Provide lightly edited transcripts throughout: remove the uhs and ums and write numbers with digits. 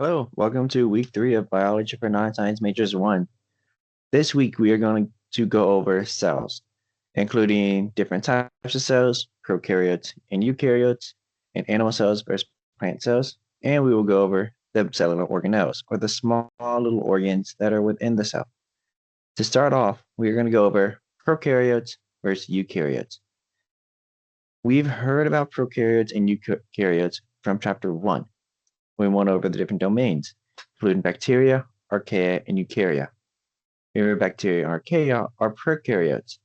Hello, welcome to week 3 of Biology for Non-Science Majors 1. This week we are going to go over cells, including different types of cells, prokaryotes and eukaryotes, and animal cells versus plant cells, and we will go over the cellular organelles, or the small little organs that are within the cell. To start off, we are going to go over prokaryotes versus eukaryotes. We've heard about prokaryotes and eukaryotes from chapter 1. We went over the different domains, including bacteria, archaea, and eukarya. Remember, bacteria and archaea are prokaryotes.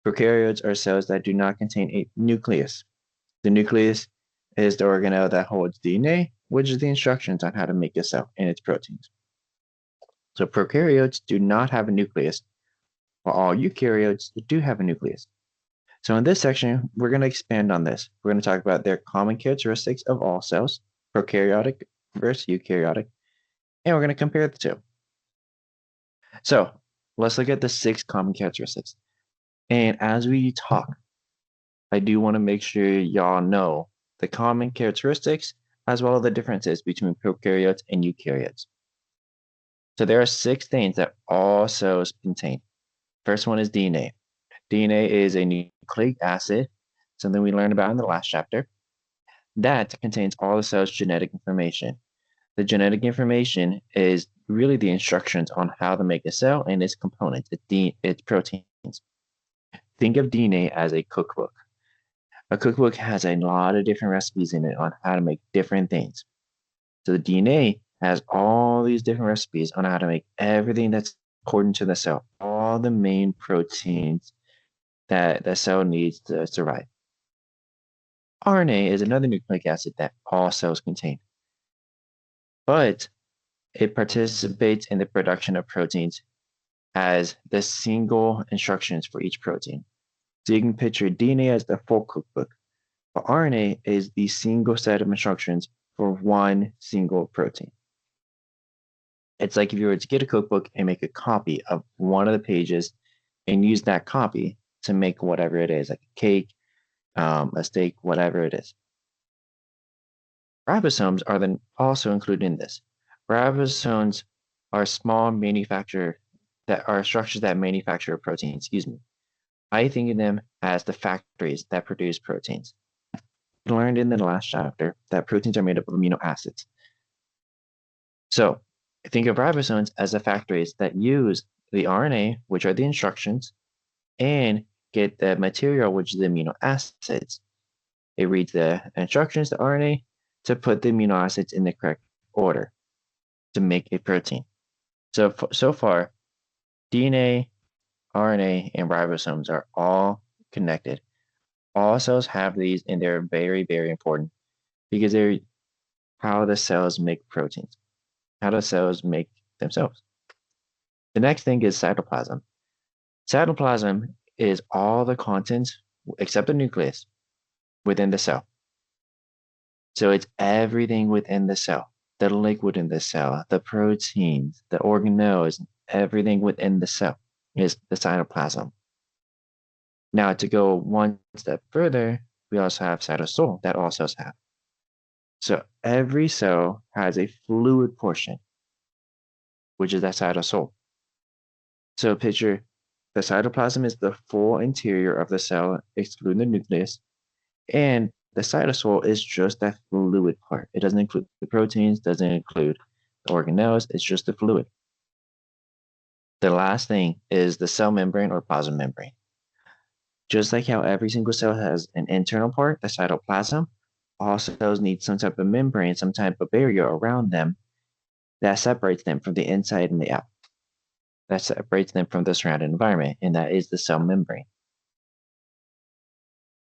Prokaryotes are cells that do not contain a nucleus. The nucleus is the organelle that holds DNA, which is the instructions on how to make a cell and its proteins. So prokaryotes do not have a nucleus, while all eukaryotes do have a nucleus. So in this section, we're going to expand on this. We're going to talk about their common characteristics of all cells, prokaryotic versus eukaryotic, and we're going to compare the two. So let's look at the 6 common characteristics. And as we talk, I do want to make sure y'all know the common characteristics as well as the differences between prokaryotes and eukaryotes. So there are 6 things that all cells contain. First one is DNA. DNA is a nucleic acid, something we learned about in the last chapter, that contains all the cell's genetic information. The genetic information is really the instructions on how to make a cell and its components, its proteins. Think of DNA as a cookbook. A cookbook has a lot of different recipes in it on how to make different things. So the DNA has all these different recipes on how to make everything that's important to the cell, all the main proteins that the cell needs to survive. RNA is another nucleic acid that all cells contain, but it participates in the production of proteins as the single instructions for each protein. So you can picture DNA as the full cookbook, but RNA is the single set of instructions for one single protein. It's like if you were to get a cookbook and make a copy of one of the pages and use that copy to make whatever it is, like a cake, a steak, whatever it is. Ribosomes are then also included in this. Ribosomes are small manufacturer that are structures that manufacture proteins. I think of them as the factories that produce proteins. We learned in the last chapter that proteins are made up of amino acids. So think of ribosomes as the factories that use the RNA, which are the instructions, and get the material, which is the amino acids. It reads the instructions, the RNA, to put the amino acids in the correct order to make a protein. So far, DNA, RNA, and ribosomes are all connected. All cells have these, and they're very, very important because they're how the cells make proteins, how the cells make themselves. The next thing is cytoplasm. Cytoplasm is all the contents, except the nucleus, within the cell. So it's everything within the cell, the liquid in the cell, the proteins, the organelles, everything within the cell is the cytoplasm. Now, to go one step further, we also have cytosol that all cells have. So every cell has a fluid portion, which is that cytosol. So picture the cytoplasm is the full interior of the cell, excluding the nucleus, and the cytosol is just that fluid part. It doesn't include the proteins, doesn't include the organelles, it's just the fluid. The last thing is the cell membrane or plasma membrane. Just like how every single cell has an internal part, the cytoplasm, all cells need some type of membrane, some type of barrier around them that separates them from the inside and the out. That separates them from the surrounding environment, and that is the cell membrane.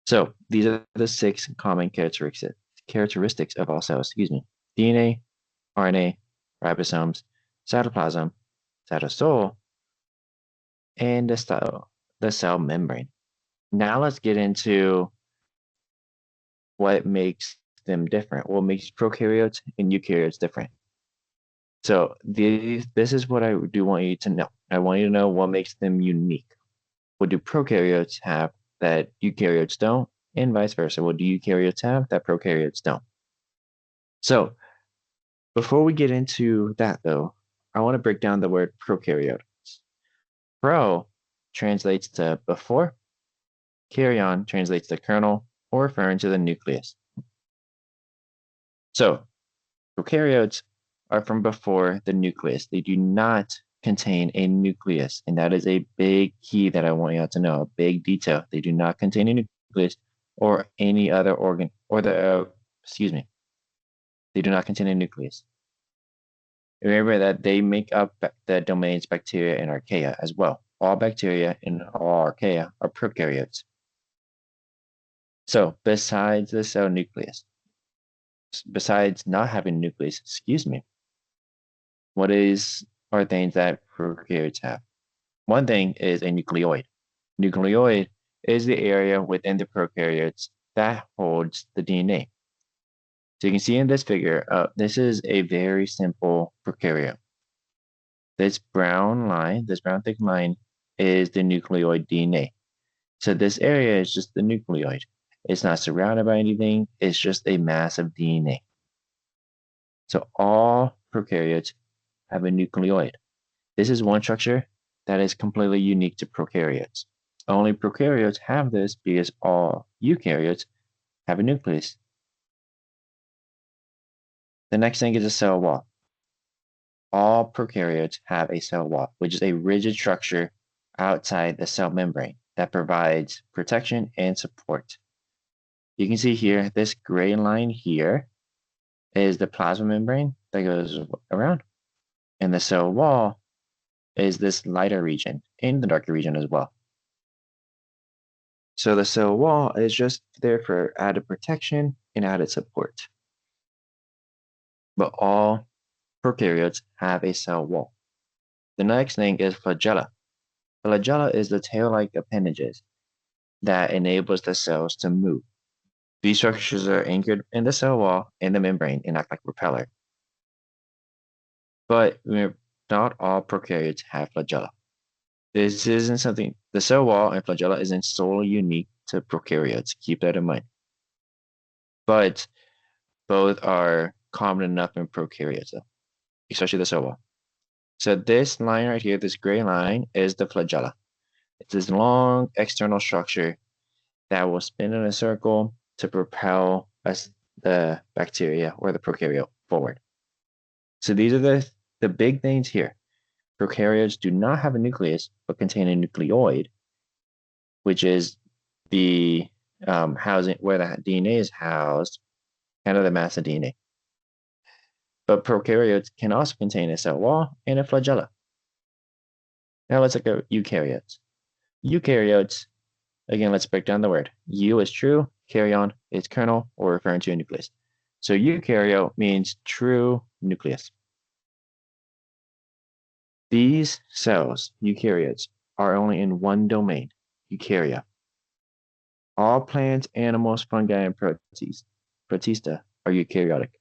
So these are the 6 common characteristics of all cells, DNA, RNA, ribosomes, cytoplasm, cytosol, and the cell membrane. Now let's get into what makes them different, what makes prokaryotes and eukaryotes different. So this is what I do want you to know. I want you to know what makes them unique. What do prokaryotes have that eukaryotes don't, and vice versa? What do eukaryotes have that prokaryotes don't? So Before we get into that, though, I want to break down the word prokaryote. Pro translates to before, karyon translates to kernel, or referring to the nucleus. So, prokaryotes are from before the nucleus. They do not contain a nucleus, and that is a big key that I want you all to know, a big detail. They do not contain a nucleus or any other organ, or excuse me, they do not contain a nucleus. Remember that they make up the domains bacteria and archaea as well. All bacteria and all archaea are prokaryotes. So, besides the cell nucleus, besides not having a nucleus, excuse me, are things that prokaryotes have? One thing is a nucleoid. Nucleoid is the area within the prokaryotes that holds the DNA. So you can see in this figure, this is a very simple prokaryote. This brown line, this brown thick line, is the nucleoid DNA. So this area is just the nucleoid. It's not surrounded by anything. It's just a mass of DNA. So all prokaryotes have a nucleoid. This is one structure that is completely unique to prokaryotes. Only prokaryotes have this because all eukaryotes have a nucleus. The next thing is a cell wall. All prokaryotes have a cell wall, which is a rigid structure outside the cell membrane that provides protection and support. You can see here, this gray line here is the plasma membrane that goes around, and the cell wall is this lighter region and the darker region as well. So the cell wall is just there for added protection and added support. But all prokaryotes have a cell wall. The next thing is flagella. Flagella is the tail-like appendages that enables the cells to move. These structures are anchored in the cell wall and the membrane and act like propeller. But not all prokaryotes have flagella. This isn't something, the cell wall and flagella isn't solely unique to prokaryotes. Keep that in mind. But both are common enough in prokaryotes, though, especially the cell wall. So this line right here, this gray line, is the flagella. It's this long external structure that will spin in a circle to propel the bacteria or the prokaryote forward. So these are the big things here. Prokaryotes do not have a nucleus, but contain a nucleoid, which is the housing where the DNA is housed, kind of the mass of DNA. But prokaryotes can also contain a cell wall and a flagella. Now let's look at eukaryotes. Eukaryotes, again, let's break down the word. Eu is true, karyon is kernel, or referring to a nucleus. So eukaryote means true nucleus. These cells, eukaryotes, are only in one domain, eukarya. All plants, animals, fungi, and protista are eukaryotic.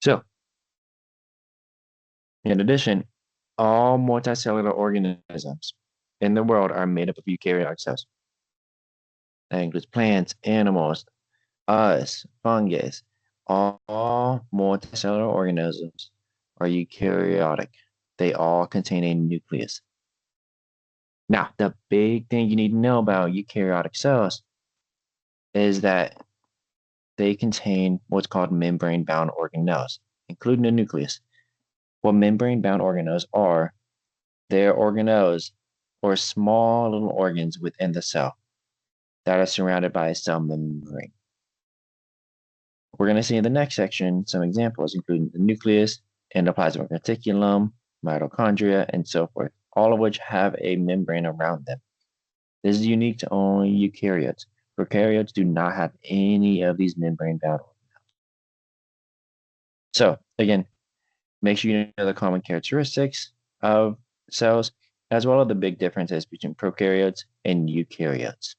So, in addition, all multicellular organisms in the world are made up of eukaryotic cells. That includes plants, animals, us, fungus. All multicellular organisms are eukaryotic. They all contain a nucleus. Now, the big thing you need to know about eukaryotic cells is that they contain what's called membrane-bound organelles, including the nucleus. What membrane-bound organelles are, they're organelles or small little organs within the cell that are surrounded by a cell membrane. We're going to see in the next section some examples, including the nucleus, endoplasmic reticulum, mitochondria, and so forth, all of which have a membrane around them. This is unique to only eukaryotes. Prokaryotes do not have any of these membrane-bound organelles. So, again, make sure you know the common characteristics of cells, as well as the big differences between prokaryotes and eukaryotes.